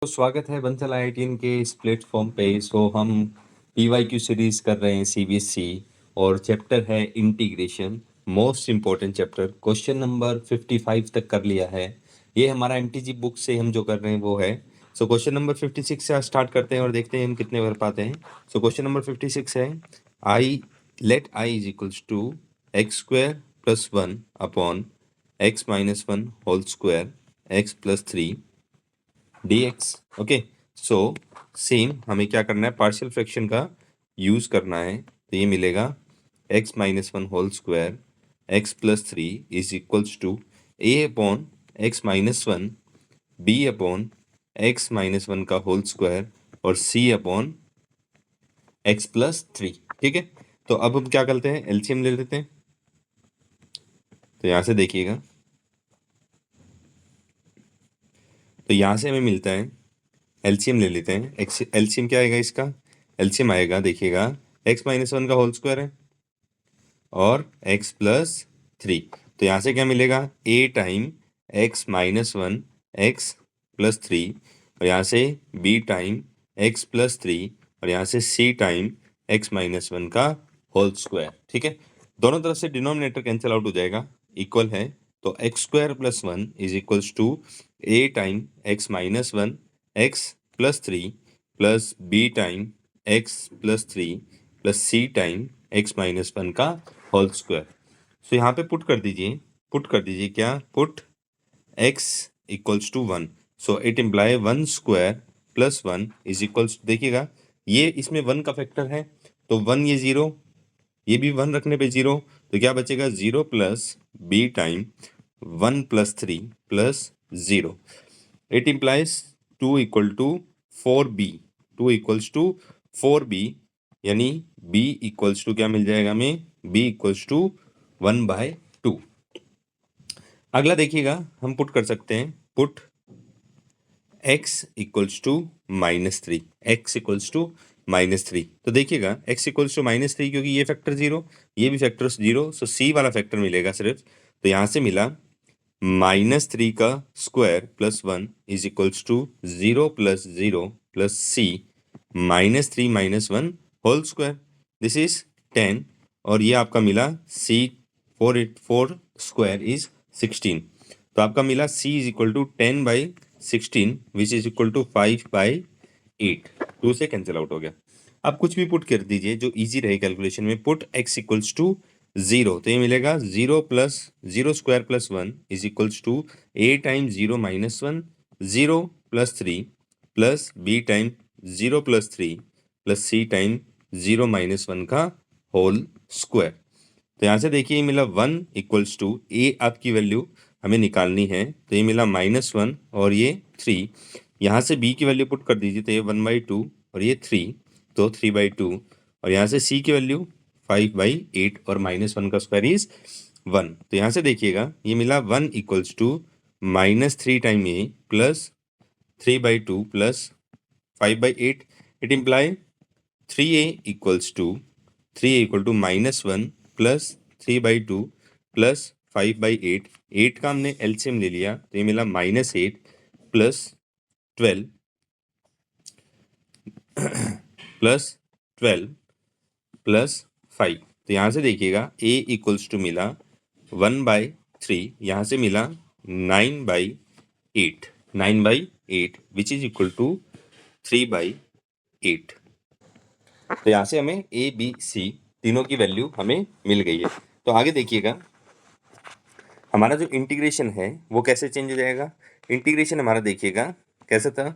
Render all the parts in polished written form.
तो स्वागत है बंसल आईआईटीएन के इस प्लेटफॉर्म पे। हम पीवाईक्यू सीरीज कर रहे हैं सीबीएसई और चैप्टर है integration, most important chapter. Question number 55 तक कर लिया है। ये हमारा एमटीजी बुक से हम जो कर रहे हैं वो है। क्वेश्चन नंबर 56 से स्टार्ट करते हैं और देखते हैं हम कितने भर पाते हैं। क्वेश्चन नंबर 56 है I is equals to x square plus 1 upon x minus 1 whole square x plus 3 dx। Okay, so same हमें क्या करना है, पार्शियल फ्रैक्शन का यूज करना है। तो ये मिलेगा x minus 1 whole square x plus 3 is equals to a upon x minus 1 b upon x minus 1 का होल स्क्वायर और c अपॉन एक्स प्लस 3। ठीक है, तो अब हम क्या करते हैं, एलसीएम ले लेते हैं। तो यहाँ से देखिएगा, तो यहाँ से हमें मिलता है, एलसीएम ले लेते हैं। एलसीएम क्या आएगा इसका, एलसीएम आएगा, देखिएगा x माइनस 1 का होल स्क्वायर है और x प्लस 3। तो यहाँ से क्या मिलेगा, a time x minus 1 x plus 3 और यहाँ से b टाइम x प्लस 3 और यहाँ से c टाइम x माइनस 1 का होल स्क्वायर। ठीक है, दोनों तरफ से डिनोमिनेटर कैंसिल आउट हो जाएगा, इक्वल है। तो x square plus 1 is equals to a time x minus 1 x plus 3 plus b time x plus 3 plus c time x minus 1 का होल स्क्वायर। सो यहाँ पे पुट कर दीजिए क्या, put x equals to 1। So it imply 1 square plus 1 is equals, देखिएगा ये इसमें 1 का फैक्टर है तो 1, ये 0, ये भी 1 रखने पे 0, तो क्या बचेगा 0 plus b time 1 plus 3 plus 0। It implies 2 equal to 4b, 2 equals to 4b, यानी b इक्वल्स टू क्या मिल जाएगा हमें, b इक्वल्स टू 1/2। अगला देखिएगा, हम पुट कर सकते हैं, put x equals to -3, x equals to -3। तो देखिएगा x इक्वल्स टू -3, क्योंकि ये फैक्टर 0, ये भी फैक्टर 0, सो c वाला फैक्टर मिलेगा सिर्फ। तो यहाँ से मिला -3 का square plus 1 is equals to 0 plus 0 plus c -3 minus 1 whole square, this is 10। और ये आपका मिला c 4 स्क्वायर इज 16। तो आपका मिला c is equal to 10/16 which is equal to 5/8। 2 से कैंसिल आउट हो गया। अब कुछ भी पुट कर दीजिए जो इजी रहे कैलकुलेशन में। पुट x इक्वल्स टू 0, तो ये मिलेगा 0 plus 0 square plus 1 is equals to a time 0 minus 1 0 plus 3 plus b time 0 plus 3 plus c time 0 minus 1 का होल स्क्वायर। तो यहाँ से देखिए मिला 1 इक्वल्स टू a, आपकी वैल्यू हमें निकालनी है, तो ये मिला -1 और ये 3। यहाँ से b की वैल्यू पुट कर दीजिए, तो ये 1/2 और ये 3, तो 3/2। और यहाँ से c की वैल्यू 5/8 और -1 का स्क्वायर इज 1। तो यहाँ से देखिएगा ये मिला 1 equals to -3 time a plus 3/2 plus 5/8। It imply 3a equals to -1 plus 3/2 plus 5/8। 8 का हमने एलसीएम ले लिया, तो ये मिला -8 प्लस 12 प्लस 12 प्लस 5। तो यहाँ से देखिएगा a इक्वल्स टू मिला 1/3, यहाँ से मिला 9/8 विच इज इक्वल टू 3/8। तो यहाँ से हमें a b c तीनों की वैल्यू हमें मिल गई है। तो आगे देखिएगा हमारा जो इंटीग्रेशन है वो कैसे चेंज हो जाएगा। इंटीग्रेशन हमारा देखिएगा कैसा था,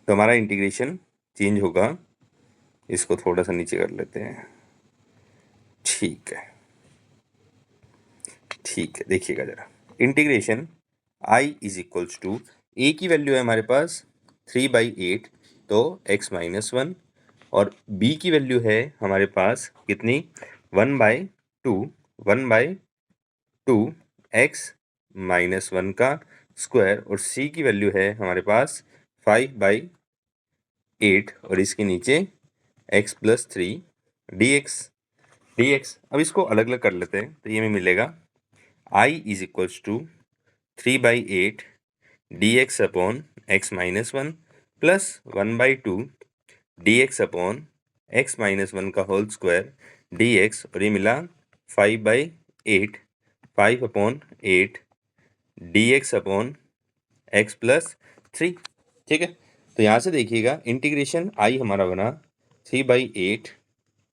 तो हमारा इंटीग्रेशन चेंज होगा, इसको थोड़ा सा नीचे कर लेते हैं। ठीक है, देखिएगा जरा, integration i is equals to a की वैल्यू है हमारे पास 3/8, तो x माइनस 1, और b की वैल्यू है हमारे पास कितनी, 1/2 x माइनस 1 का स्क्वायर, और c की वैल्यू है हमारे पास 5/8 और इसके नीचे x प्लस 3 dx। अब इसको अलग अलग कर लेते हैं, तो ये हमें मिलेगा i is equals to 3/8 d x upon x minus one plus 1/2 d x upon x minus one का होल स्क्वायर डी एक्स, और ये मिला 5/8, 5/8 d x upon x plus 3। ठीक है, तो यहाँ से देखिएगा इंटीग्रेशन आई हमारा बना 3/8,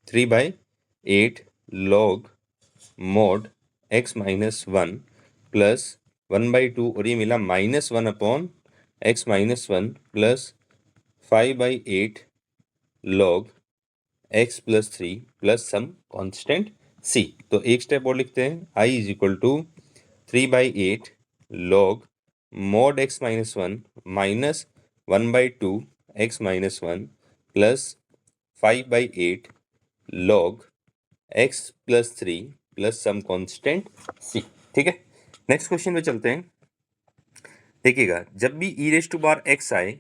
3/8 log mod x minus one plus 1/2, और ये मिला -1 upon x minus one plus 5/8 log x plus 3 plus some constant C. तो एक स्टेप और लिखते हैं, I is equal to 3/8 log mod x minus one minus 1/2 x minus one plus 5/8 log x plus 3 plus some constant C. ठीक है, next question पे चलते हैं। देखिएगा, जब भी ई रेज टू पावर एक्स आए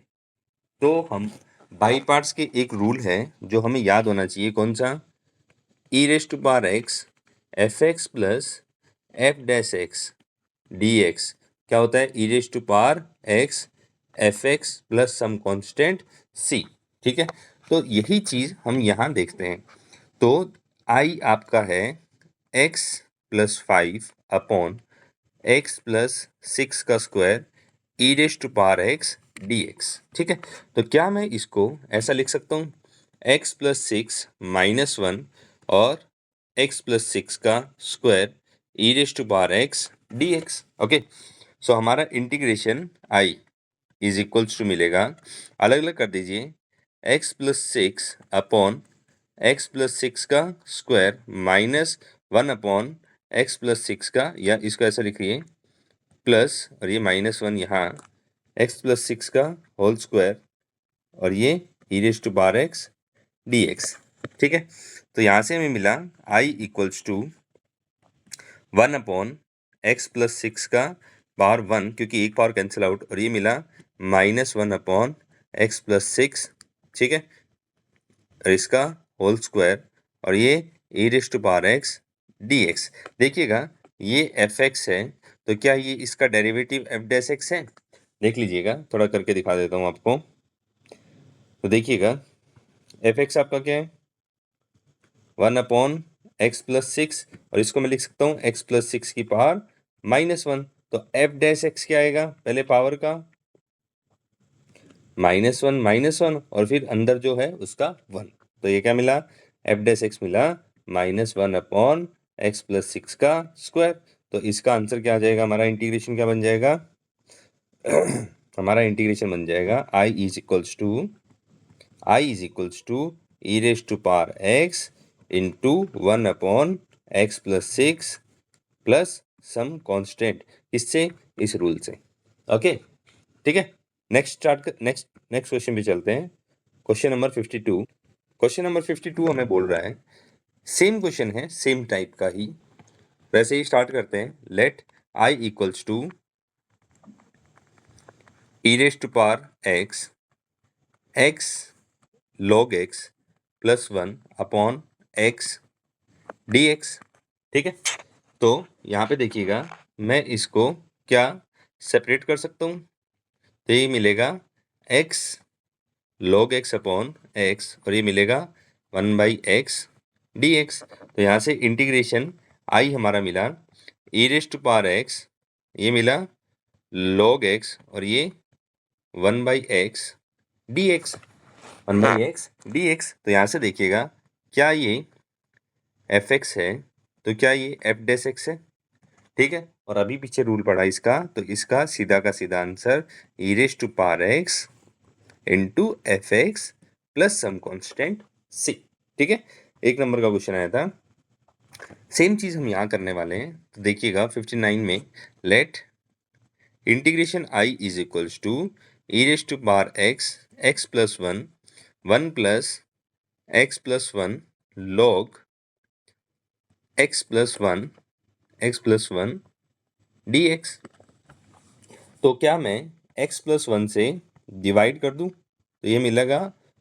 तो हम बाई पार्ट्स के एक रूल है जो हमें याद होना चाहिए, कौन सा? E raise to power x f x plus f dash x d x क्या होता है? E raise to power x f x plus some constant C. ठीक है, तो यही चीज हम यहाँ देखते हैं। तो आई आपका है x plus 5 upon x plus 6 का square e raise to power x d x. ठीक है, तो क्या मैं इसको ऐसा लिख सकता हूँ, एक्स प्लस 6 माइनस 1 और एक्स प्लस 6 का square e raise to power x d x. Okay, so हमारा integration I is equals to मिलेगा, अलग अलग कर दीजिए, x plus 6 upon x plus 6 का square minus 1 upon x plus 6 का, या इसको ऐसा लिखिए प्लस, और ये -1 यहाँ एक्स प्लस 6 का होल स्क्वायर, और ये e raise to power x d x. ठीक है, तो यहाँ से हमें मिला I equals to 1 upon x plus 6 का पावर 1, क्योंकि एक पावर कैंसिल आउट, और ये मिला -1 अपॉन एक्स प्लस 6। ठीक है, और इसका होल स्क्वायर, और ये e raise to power x d x. देखिएगा, ये एफ एक्स है, तो क्या ये इसका डेरिवेटिव एफ डैश एक्स है? देख लीजिएगा, थोड़ा करके दिखा देता हूँ आपको। तो देखिएगा, एफ एक्स आपका क्या है? 1 अपॉन एक्स प्लस 6, और इसको मैं लिख सकता हूँ एक्स प्लस 6 की पावर -1। तो एफ डैश एक्स क्या आएगा? पहले पावर का -1 और फिर अंदर जो है उसका 1, तो ये क्या मिला? एफ डैश एक्स मिला -1 अपॉन एक्स प्लस 6 का स्क्वायर। तो इसका आंसर क्या आ जाएगा? हमारा इंटीग्रेशन क्या बन जाएगा? हमारा इंटीग्रेशन बन जाएगा I is equals to e raise to power x into 1 upon x plus 6 plus some constant. किससे? इस रूल से। ओके, ठीक है, नेक्स्ट क्वेश्चन पे चलते हैं। Question number 52। क्वेश्चन नंबर 52 हमें बोल रहा है, सेम क्वेश्चन है, सेम टाइप का ही, वैसे ही स्टार्ट करते हैं। Let I equals to e raise to power x x log x plus 1 upon x d x. ठीक है, तो यहाँ पे देखिएगा, मैं इसको क्या सेपरेट कर सकता हूँ? तो ये मिलेगा x log x upon x, और ये मिलेगा 1/x dx। तो यहाँ से इंटीग्रेशन आई हमारा मिला ई रेज टू पावर एक्स, ये मिला log x, और ये 1/x dx, 1/x dx। तो यहाँ से देखिएगा, क्या ये fx है? तो क्या ये f डैश x है? ठीक है, और अभी पीछे रूल पढ़ा इसका, तो इसका सीधा का सीधा answer e raise to power x into f x plus some constant C. ठीक है, एक नंबर का क्वेश्चन आया था। सेम चीज हम यहाँ करने वाले हैं। तो देखिएगा 59 में, let integration I is equals to e raise to power x plus 1 plus x plus 1 log x plus 1 d x. तो क्या मैं x प्लस 1 से डिवाइड कर दूं? तो ये मिलेगा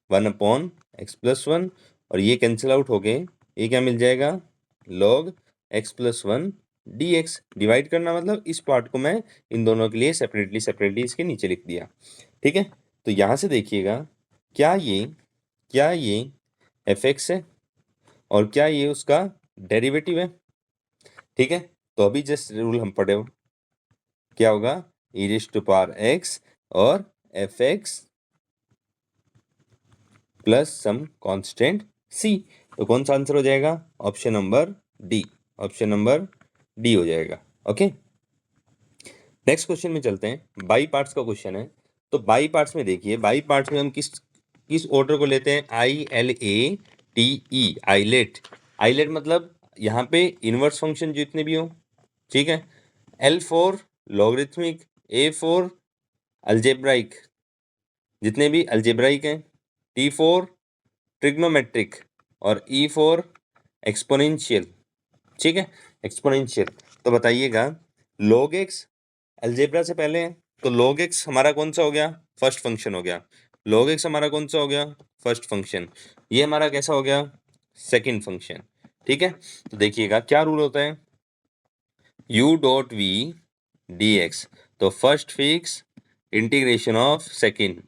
1 अपॉन एक्स प्लस 1, और ये कैंसिल आउट हो गए, ये क्या मिल जाएगा? log x plus 1 dx। Divide करना मतलब इस पार्ट को मैं इन दोनों के लिए सेपरेटली इसके नीचे लिख दिया। ठीक है, तो यहाँ से देखिएगा क्या ये fx है और क्या ये उसका डेरिवेटिव है। ठीक है, तो अभी जस्ट रूल हम पढ़े हो, क्या होगा e⁻x और fx plus some constant c। तो कौन सा आंसर हो जाएगा? Option number D, option number D हो जाएगा। ओके, नेक्स्ट क्वेश्चन में चलते हैं। बाई पार्ट्स का क्वेश्चन है। तो बाई पार्ट्स में देखिए, बाई पार्ट्स में हम किस ऑर्डर को लेते हैं? ILATE, islet. आइलेट मतलब यहाँ पे इनवर्स फंक्शन जितने भी हो, ठीक है, L for logarithmic, A for algebraic, जितने भी अलजेब्राइक हैं, T फॉर ट्रिग्नोमेट्रिक और E फॉर एक्सपोनेंशियल। ठीक है, एक्सपोनेंशियल। तो बताइएगा log x अलजेब्रा से पहले है, तो log x हमारा कौन सा हो गया? फर्स्ट फंक्शन हो गया। log x हमारा कौन सा हो गया? First function. ये हमारा कैसा हो गया? Second function. ठीक है, तो देखिएगा क्या रूल होता है, u.v dx। तो first fix, integration of second,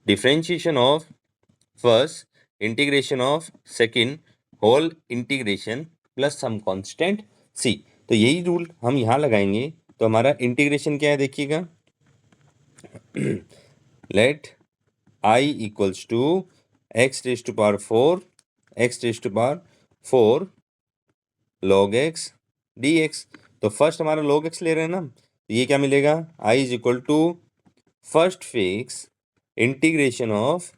differentiation of first, integration of second, whole integration plus some constant c। तो यही रूल हम यहाँ लगाएंगे। तो हमारा इंटीग्रेशन क्या है देखिएगा, late I equals to x⁴ x⁴ log x dx। तो फर्स्ट हमारा log x ले रहे हैं ना, तो ये क्या मिलेगा? I is equal to first fix integration of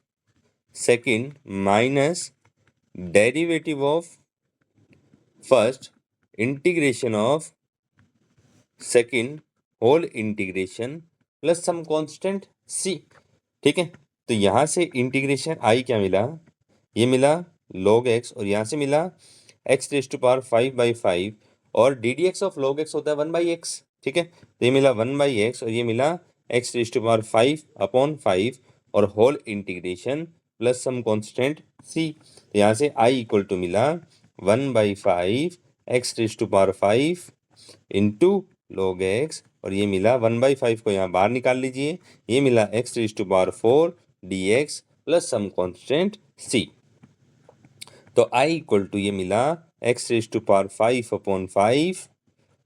second minus derivative of first integration of second whole integration plus some constant c। ठीक है, तो यहाँ से इंटीग्रेशन I क्या मिला? ये मिला log x और यहाँ से मिला x⁵ और ddx ऑफ log x होता है 1/x। ठीक है, तो ये मिला 1/x और ये मिला x⁵ और whole integration plus some constant c। तो यहाँ से I इक्वल टू मिला 1/5 x⁵ इंटू log x और ये मिला 1/5 को यहाँ बाहर निकाल लीजिए, ये मिला x⁴ dx plus some constant c। तो I इक्वल टू ये मिला x⁵5/5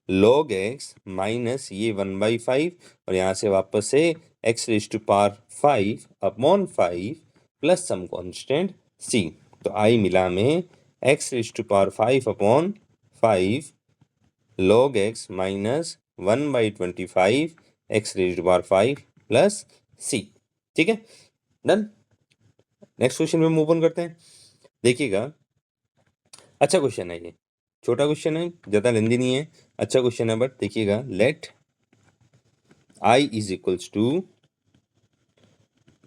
log x माइनस ये 1/5 और यहाँ से वापस से x⁵5/5 plus some constant c। तो I मिला में x⁵5/5 log x minus 1/25 x⁵5 plus c। ठीक है, डन। नेक्स्ट क्वेश्चन में मूव ऑन करते हैं। देखिएगा अच्छा क्वेश्चन है, ये छोटा क्वेश्चन है, ज़्यादा लेंदी नहीं है, अच्छा क्वेश्चन है। बट देखिएगा, late I is equals to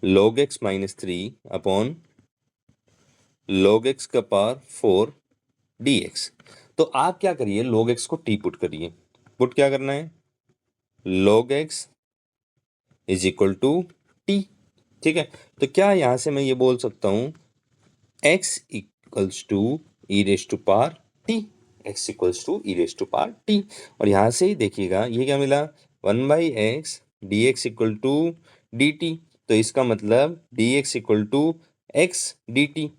log x minus 3 upon log x का पावर 4 dx। तो आप क्या करिए, log x को t पुट करिए। पुट क्या करना है? log x is equal to t। ठीक है, तो क्या यहाँ से मैं ये बोल सकता हूँ x equals to e⁻t, x equals to e⁻t। और यहाँ से ही देखिएगा ये क्या मिला, 1/x dx equal to dt। तो इसका मतलब dx equal to x dt।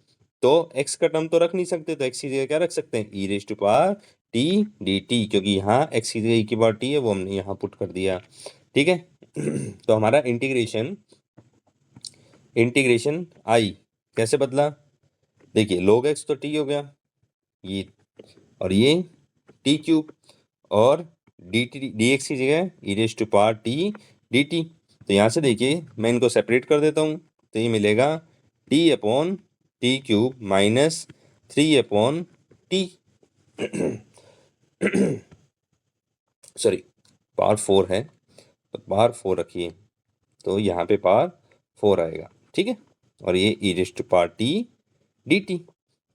तो x का टर्म तो रख नहीं सकते, तो x की जगह क्या रख सकते हैं? e⁻t dt, क्योंकि यहाँ x की जगह e⁻t है, वो हमने यहाँ पुट कर दिया। ठीक है, तो हमारा इंटीग्रेशन I कैसे बदला? देखिए log x तो t हो गया, ये और ये t³ और dx की जगह e⁻t dt। तो यहाँ से देखिए मैं इनको सेपरेट कर देता हूँ, तो ये मिलेगा t/t³ minus 3/t sorry, power 4 है, तो पावर 4 रखिए, तो यहाँ पे पावर 4 आएगा। ठीक है, और ये e⁻t dt।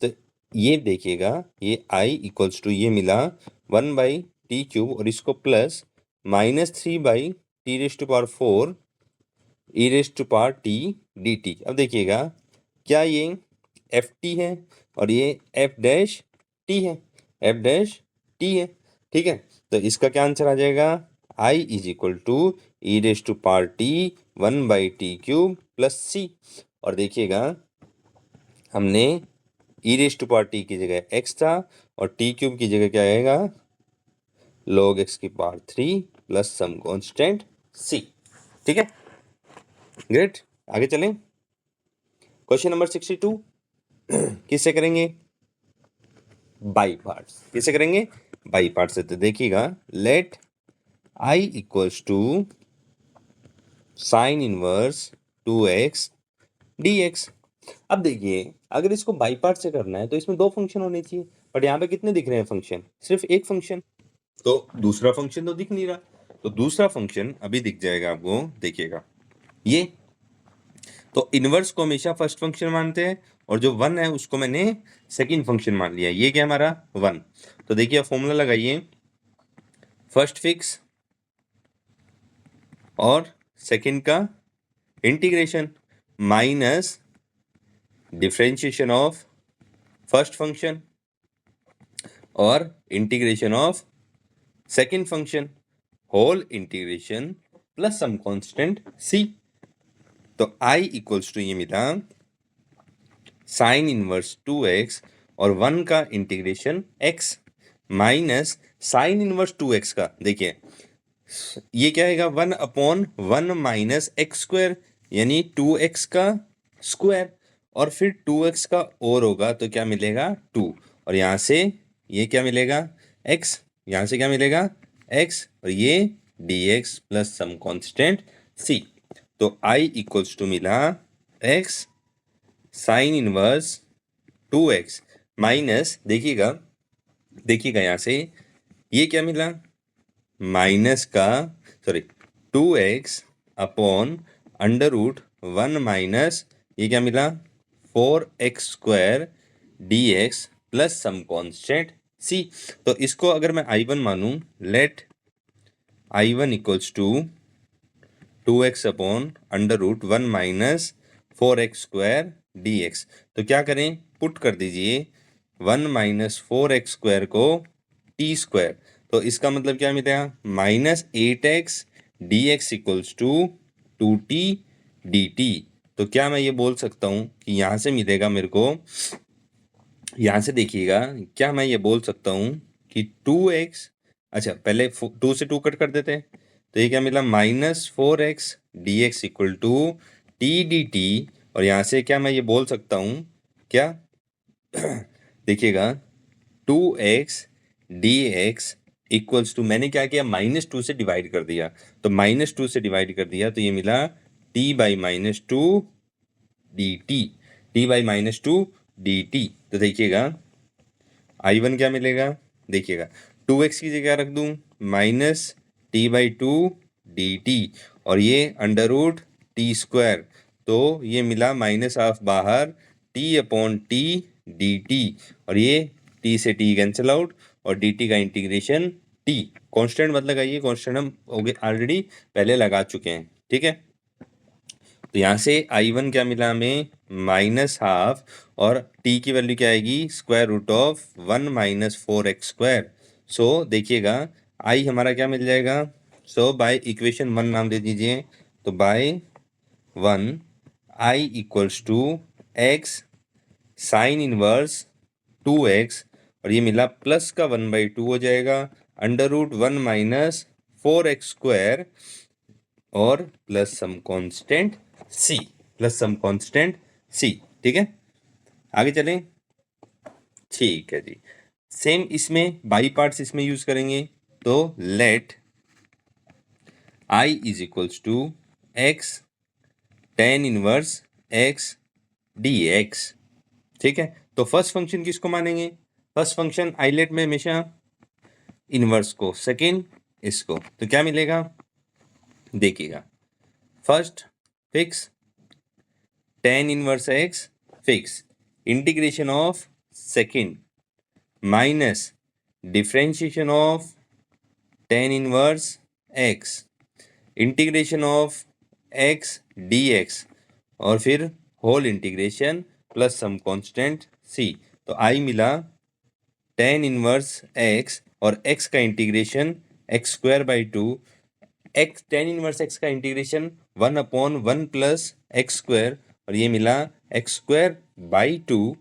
तो ये देखिएगा, ये I इक्वल्स टू ये मिला 1/t³ और इसको plus minus 3/t⁴ e⁻t dt। अब देखिएगा क्या ये ft है और ये f' t है, f' t है। ठीक है, तो इसका क्या आंसर आ जाएगा, I is equal to e raise to power t 1/t³ plus c. और देखिएगा हमने e raise to power t की जगह एक्स था और t³ की जगह क्या आएगा, log x की power 3 plus some constant c। ठीक है, ग्रेट। आगे चलें, क्वेश्चन नंबर 62 किससे करेंगे, बाई पार्ट्स। किससे करेंगे, बाई पार्ट से। तो देखिएगा late i equals to sine inverse 2x dx। अब देखिए अगर इसको बाई पार्ट से करना है तो इसमें दो फंक्शन होने चाहिए, बट यहाँ पे कितने दिख रहे हैं फंक्शन, सिर्फ एक फंक्शन, तो दूसरा फंक्शन तो दिख नहीं रहा। तो दूसरा फंक्शन अभी दिख जाएगा आपको, देखिएगा ये। तो इनवर्स को हमेशा फर्स्ट फंक्शन मानते हैं और जो वन है उसको मैंने सेकंड फंक्शन मान लिया। ये क्या हमारा वन। तो देखिए फॉर्मूला लगाइए, फर्स्ट फिक्स और सेकंड का integration minus differentiation of first function और integration of second function whole integration plus some constant c। तो i इक्वल्स टू ये मिला साइन इनवर्स 2x और 1 का integration x minus sine inverse 2x का, देखिए ये क्या आएगा 1/1 माइनस एक्स स्क्वायर यानी 2x का स्क्वायर, और फिर 2x का और होगा तो क्या मिलेगा 2, और यहाँ से ये क्या मिलेगा x, यहाँ से क्या मिलेगा x, और ये dx plus some constant c। तो i इक्वल्स टू मिला x sine inverse 2x minus, देखिएगा यहाँ से ये क्या मिला माइनस का, sorry 2x upon under root 1 minus ये क्या मिला 4x square dx plus some constant c। तो इसको अगर मैं I1 मानूं, let I1 equals to 2x upon under root 1 minus 4x square dx। तो क्या करें, पुट कर दीजिए 1 माइनस 4x स्क्वायर को t स्क्वायर, तो इसका मतलब क्या मिलेगा minus 8x dx equals to 2t dt। तो क्या मैं ये बोल सकता हूँ कि यहाँ से मिलेगा मेरे को, यहाँ से देखिएगा क्या मैं ये बोल सकता हूँ कि 2x, अच्छा पहले 2 से 2 कट कर देते हैं, तो ये क्या मिला minus 4x dx equal to t dt। और यहाँ से क्या मैं ये बोल सकता हूँ क्या देखिएगा 2x dx इक्वल्स टू, मैंने क्या किया -2 से डिवाइड कर दिया, तो -2 से डिवाइड कर दिया तो ये मिला t by -2 dt, t by -2 dt। तो देखिएगा I1 क्या मिलेगा, देखिएगा 2x की जगह रख दूं -t/2 dt और ये अंडर रूट टी स्क्वायर, तो ये मिला माइनस ऑफ बाहर t/t dt, और ये t से t कैंसिल आउट और dt का इंटीग्रेशन t कांस्टेंट मत लगाइए, कांस्टेंट हम ऑलरेडी पहले लगा चुके हैं। ठीक है, तो यहाँ से I1 क्या मिला हमें -½ और t की वैल्यू क्या आएगी square root of 1 minus 4x square. So देखिएगा I हमारा क्या मिल जाएगा, सो बाय इक्वेशन 1 नाम दे दीजिए, तो by 1 I equals to x sine inverse 2x और ये मिला प्लस का 1/2 हो जाएगा under root 1 minus 4x square और plus some constant c, plus some constant c। ठीक है, आगे चलें। ठीक है जी, सेम इसमें बाई पार्ट्स इसमें यूज करेंगे, तो let i is equals to x tan inverse x dx। ठीक है, तो फर्स्ट फंक्शन किसको मानेंगे, फर्स्ट फंक्शन आइलेट में हमेशा इनवर्स को, सेकेंड इसको, तो क्या मिलेगा देखिएगा first fix tan inverse x fix integration of second minus differentiation of tan inverse x integration of x dx और फिर whole integration plus some constant c। तो i मिला tan इनवर्स x और x का integration x square by two, x tan inverse x का integration 1/1 plus x square, और ये मिला x square by two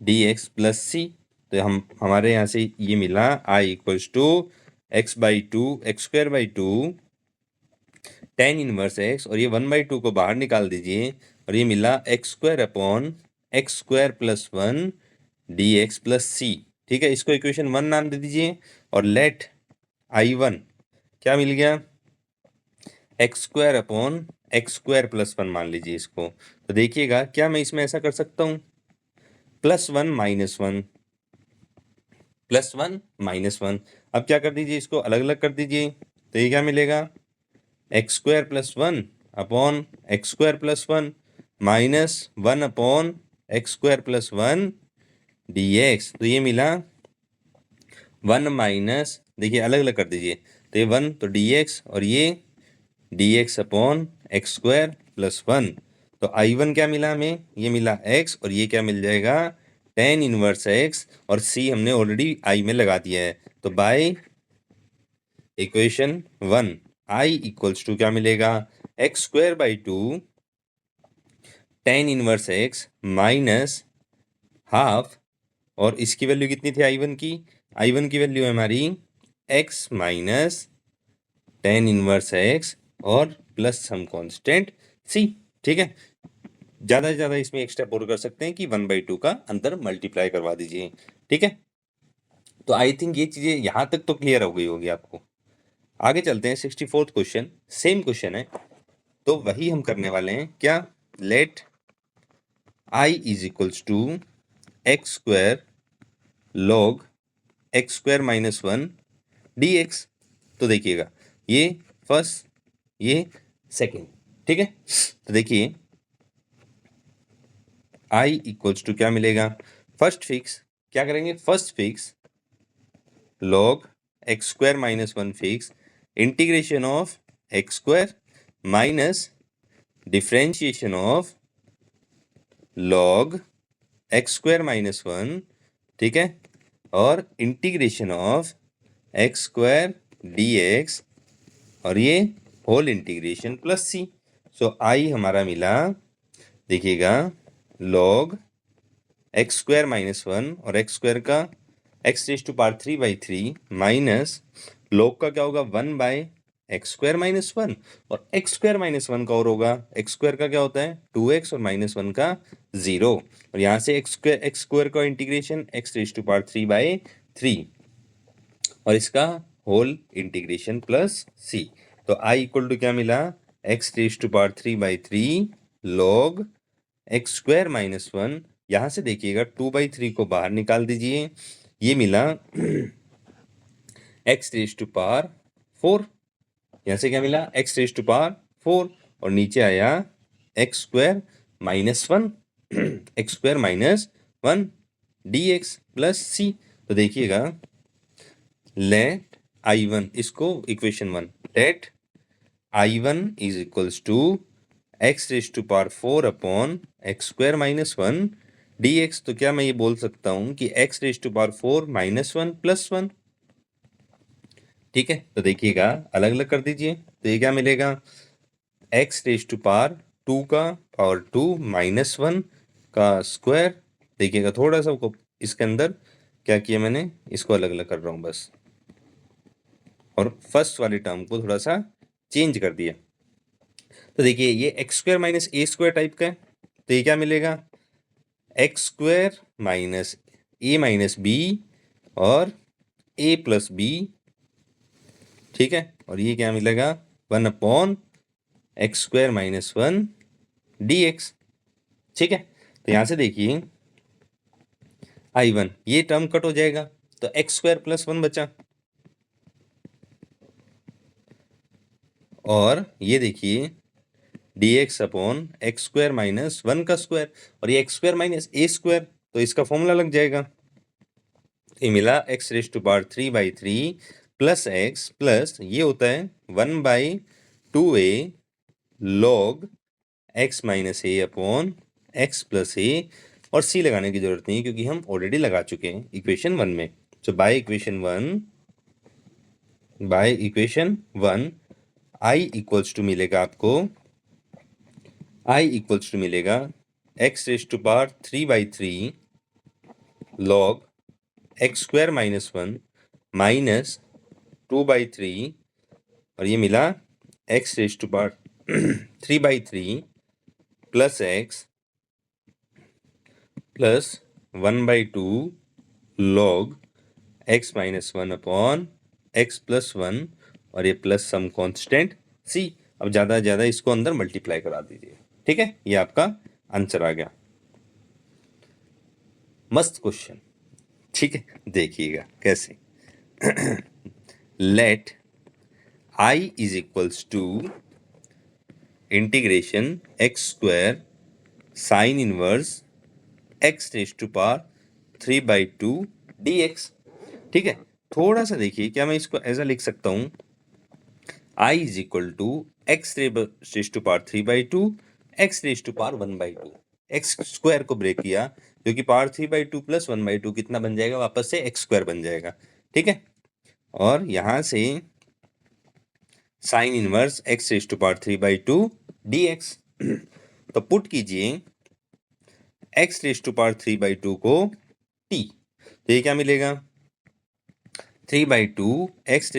d x plus c. तो हमारे यहाँ से ये मिला i equals to x by two x square by two tan inverse x, और ये 1/2 को बाहर निकाल दीजिए, और ये मिला x square upon x square plus 1 d x plus c. ठीक है, इसको इक्वेशन 1 नाम दे दीजिए, और लेट I1 क्या मिल गया, x square upon x square plus 1 मान लीजिए इसको। तो देखिएगा क्या मैं इसमें ऐसा कर सकता हूँ, +1 -1 +1 -1। अब क्या कर दीजिए, इसको अलग अलग कर दीजिए, तो ये क्या मिलेगा, x square plus 1 upon x square plus 1 -1 upon x square plus 1 d x. तो ये मिला 1 माइनस, देखिए अलग अलग कर दीजिए, तो ये 1 तो डी एक्स, और ये D x upon x square plus 1। तो I1 क्या मिला हमें, ये मिला x, और ये क्या मिल जाएगा, tan इनवर्स x, और c हमने ऑलरेडी I में लगा दिया है। तो by equation 1 I equals to क्या मिलेगा, x square by two tan inverse x minus half, और इसकी वैल्यू कितनी थी I1 की, I1 की वैल्यू है हमारी x minus tan inverse x और प्लस सम कांस्टेंट c। ठीक है, ज़्यादा से ज़्यादा इसमें एक स्टेप और कर सकते हैं कि 1/2 का अंतर मल्टीप्लाई करवा दीजिए। ठीक है, तो आई थिंक ये चीज़ें यहाँ तक तो क्लियर हो गई होगी आपको। आगे चलते हैं, 64th क्वेश्चन, सेम क्वेश्चन है, तो वही हम करने वाले हैं। क्या, let I is equals to x square log x square minus 1 d x. तो देखिएगा ये फर्स्ट, ये सेकेंड। ठीक है, तो देखिए I इक्वल्स टू क्या मिलेगा, फर्स्ट फिक्स क्या करेंगे, first fix log x square minus 1 fix integration of x square minus differentiation of log x square minus 1। ठीक है, और integration of x square d x, और ये whole integration plus C. So I हमारा मिला, देखिएगा log एक्स स्क्वायर माइनस 1 और x square का x raise to power 3/3 minus log का क्या होगा, 1 एक्स स्क्वायर माइनस 1, और एक्स स्क्वायर माइनस 1 का और होगा, एक्स स्क्वायर का क्या होता है 2x, और -1 का 0, और यहाँ से एक्स स्क्वायर का integration x raise to power 3/3, और इसका होल इंटीग्रेशन प्लस c। तो I इक्वल टू क्या मिला, x raise to power 3/3 log x square minus 1, यहाँ से देखिएगा 2/3 को बाहर निकाल दीजिए, ये मिला एक्स रेज टू पावर 4, यहाँ से क्या मिला, एक्स रेज टू पावर 4, और नीचे आया x square minus 1 x square minus 1 d x plus c. तो देखिएगा लेट I1, इसको equation 1, let I1 is equals to x raise to power 4 upon x square minus 1 d x. तो क्या मैं ये बोल सकता हूँ कि एक्स रेज टू पावर 4 -1 + 1। ठीक है, तो देखिएगा अलग अलग कर दीजिए, तो ये क्या मिलेगा, एक्स रेज टू पावर 2 का पावर 2 -1 का स्क्वायर। देखिएगा थोड़ा सा को इसके अंदर क्या किया मैंने, इसको अलग अलग कर रहा हूँ बस, और फर्स्ट वाले टर्म को थोड़ा सा चेंज कर दिया। तो देखिए ये x square minus a square type का है, तो ये क्या मिलेगा, एक्स स्क्वायर माइनस ए माइनस बी और ए प्लस बी। ठीक है, और ये क्या मिलेगा, 1/, x square minus 1 d x. ठीक है, तो यहाँ से देखिए I1, ये टर्म कट हो जाएगा, तो एक्स स्क्वायर प्लस 1 बचा, और ये देखिए d x upon x square minus 1 का स्क्वायर, और ये x square minus a square, तो इसका फॉर्मूला लग जाएगा। ये मिला x raise to power 3/3 plus x plus ये होता है 1/2a log x minus a upon x plus a और सी लगाने की जरूरत नहीं क्योंकि हम ऑलरेडी लगा चुके हैं इक्वेशन 1 में। So by equation 1 I equals to मिलेगा आपको, x raise to power 3/3 log x square minus 1 minus 2/3 और ये मिला x raise to power 3/3 plus x plus 1/2 log x minus 1 upon x plus 1 और ये प्लस सम कांस्टेंट सी। अब ज़्यादा इसको अंदर मल्टीप्लाई करा दीजिए। ठीक है, ये आपका आंसर आ गया। मस्त क्वेश्चन। ठीक है, देखिएगा कैसे। Let I is equals to integration x square sine inverse x raise to power 3/2 dx। ठीक है, थोड़ा सा देखिए, क्या मैं इसको ऐसा लिख सकता हूं, I is equal to x raise to power 3/2 x raise to power 1/2। X square को ब्रेक किया, जो कि पावर 3/2 प्लस 1/2 कितना बन जाएगा, वापस से एक्स स्क्वायर बन जाएगा। ठीक है, और यहां से sine inverse x raise to power 3/2 dx। तो पुट कीजिए एक्स रेज टू पावर 3/2 को t, तो ये क्या मिलेगा, 3/2 x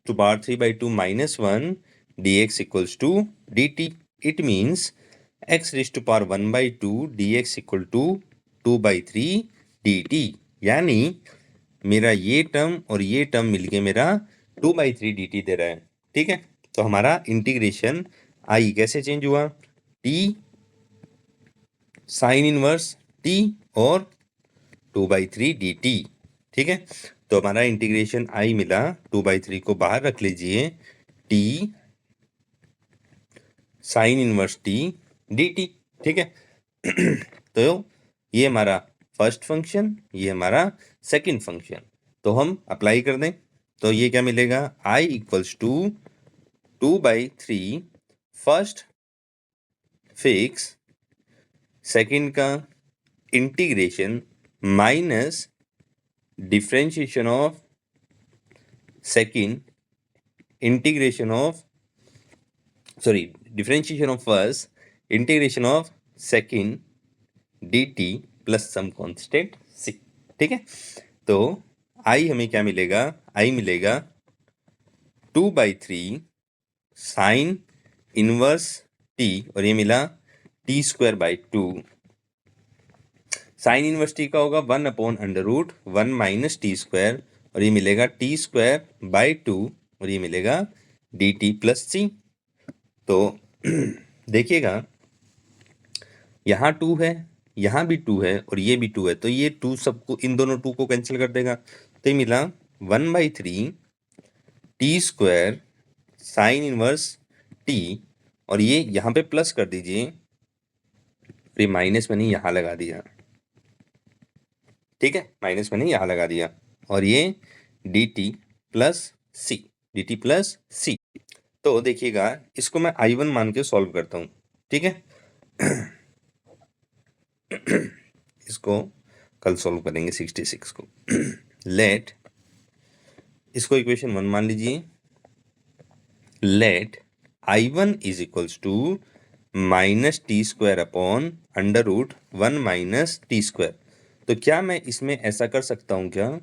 to power 3/2 minus 1 dx equals to dt। It means x raise to power 1/2 dx equal to 2/3 dt। यानी मेरा ये टर्म और ये टर्म मिलके मेरा 2/3 dt दे रहा है। ठीक है, तो हमारा इंटीग्रेशन आई कैसे चेंज हुआ, t साइन इनवर्स t और 2/3 dt। ठीक है, तो हमारा इंटीग्रेशन आई मिला, 2/3 को बाहर रख लीजिए, t sign inverse t dt। ठीक है, तो ये हमारा फर्स्ट फंक्शन, ये हमारा सेकंड फंक्शन, तो हम अप्लाई कर दें तो ये क्या मिलेगा, i equals to 2/3 first fix second का integration minus differentiation of second integration of differentiation of first integration of second dt plus some constant c। ठीक है, तो आई हमें क्या मिलेगा, आई मिलेगा 2/3 साइन इनवर्स t और ये मिला t²/2। साइन इनवर्स t का होगा 1/√1 माइनस t² और ये मिलेगा t²/2 और ये मिलेगा dt प्लस c। तो देखिएगा, यहाँ 2 है, यहाँ भी 2 है और ये भी 2 है, तो ये 2 सबको, इन दोनों 2 को कैंसिल कर देगा, तो ये मिला 1/3 t² साइन इनवर्स t और ये यहाँ पे प्लस कर दीजिए, फिर माइनस मैंने यहाँ लगा दिया। ठीक है, माइनस मैंने यहाँ लगा दिया और ये dt प्लस c। तो देखिएगा, इसको मैं I1 मान के सॉल्व करता हूँ। ठीक है, इसको कल सॉल्व करेंगे 66 को। लेट, इसको इक्वेशन 1 मान लीजिए, let I1 is equals to -t² upon √1 minus t²। तो क्या मैं इसमें ऐसा कर सकता हूँ, क्या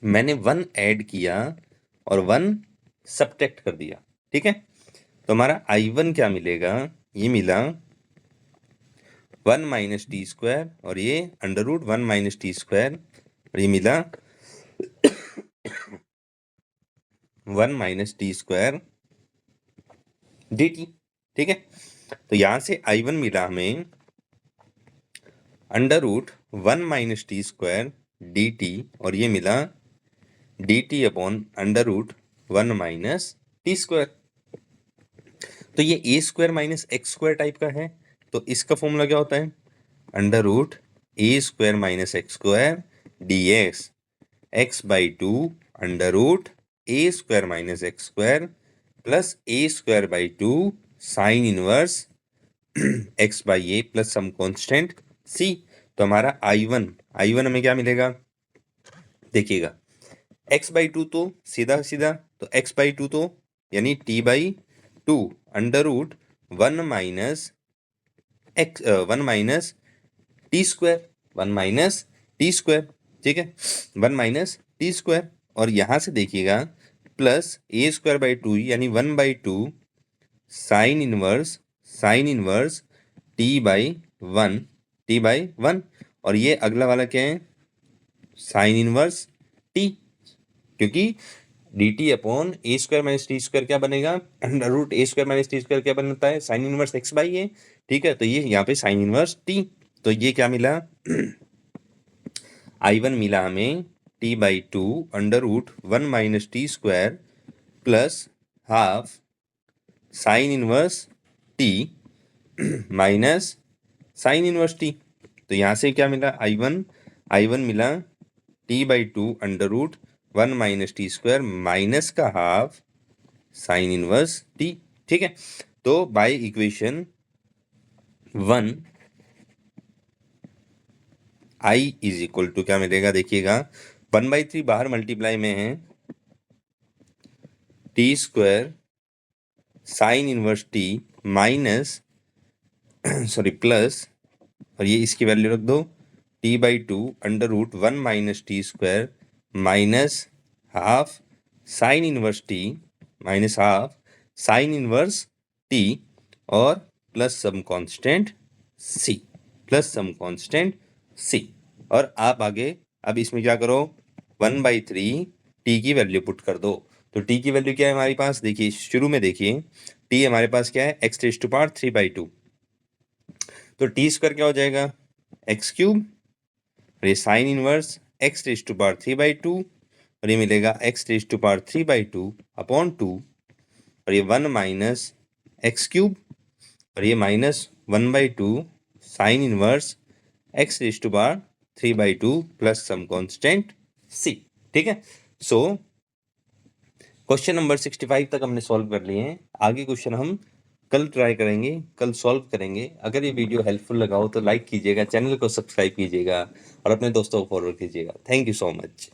मैंने 1 ऐड किया और 1 सब्ट्रैक्ट कर दिया। ठीक है, तो हमारा I1 क्या मिलेगा, ये मिला 1 माइनस t² और ये √1 माइनस t² और ये मिला 1 माइनस t² dt। ठीक है, तो यहां से I1 मिला हमें √1 माइनस t² dt और ये मिला dt अपॉन √1 माइनस t²। तो ये a² माइनस x² टाइप का है, तो इसका फॉर्मूला क्या होता है, √a² minus x² dx x/2 √a² minus x² plus a²/2 sine inverse x/a plus some constant c. तो हमारा I1 हमें क्या मिलेगा, देखिएगा x/2 तो सीधा सीधा, तो x/2 तो यानी t/2 under root 1 minus t square, 1 minus t square, ठीक है, 1 माइनस टी स्क्वायर। और यहाँ से देखिएगा प्लस a²/2 यानी 1/2 साइन इनवर्स t/1 और ये अगला वाला क्या है, साइन इनवर्स t, क्योंकि dt upon a² minus t square क्या बनेगा, under root a² minus t square क्या बनता है, साइन इनवर्स x/a, ठीक है। तो ये यहाँ पे साइन इनवर्स t, तो ये क्या मिला I1 मिला हमें t/2 under root 1 minus t square plus half sine inverse t minus sine inverse t। तो यहाँ से क्या मिला, I1 मिला t/2 under root 1 minus t square minus का हाफ साइन इनवर्स t, ठीक है। तो by equation 1 I is equal to क्या मिलेगा, देखिएगा 1/3 बाहर मल्टीप्लाई में है, t square sine inverse t minus sorry plus, और ये इसकी वैल्यू रख दो t/2 under root 1 minus t square minus half sine inverse t minus half sine inverse t और प्लस सम कांस्टेंट c। और आप आगे अब इसमें क्या करो, 1/3 t की वैल्यू पुट कर दो। तो t की वैल्यू क्या है हमारे पास, देखिए शुरू में देखिए t हमारे पास क्या है, x⁵3/2, तो टी स्क्वायर क्या हो जाएगा, x³ और ये साइन इनवर्स x⁵3/2 और ये मिलेगा x⁵3/2 अपॉन 2 और ये 1 माइनस x³ और ये minus 1/2 sine inverse x⁵3/2 plus some constant c, ठीक है। सो क्वेश्चन नंबर 65 तक हमने सॉल्व कर लिए हैं। आगे क्वेश्चन हम कल ट्राई करेंगे, कल सॉल्व करेंगे। अगर ये वीडियो हेल्पफुल लगा हो तो लाइक कीजिएगा, चैनल को सब्सक्राइब कीजिएगा और अपने दोस्तों को फॉरवर्ड कीजिएगा। Thank you so much.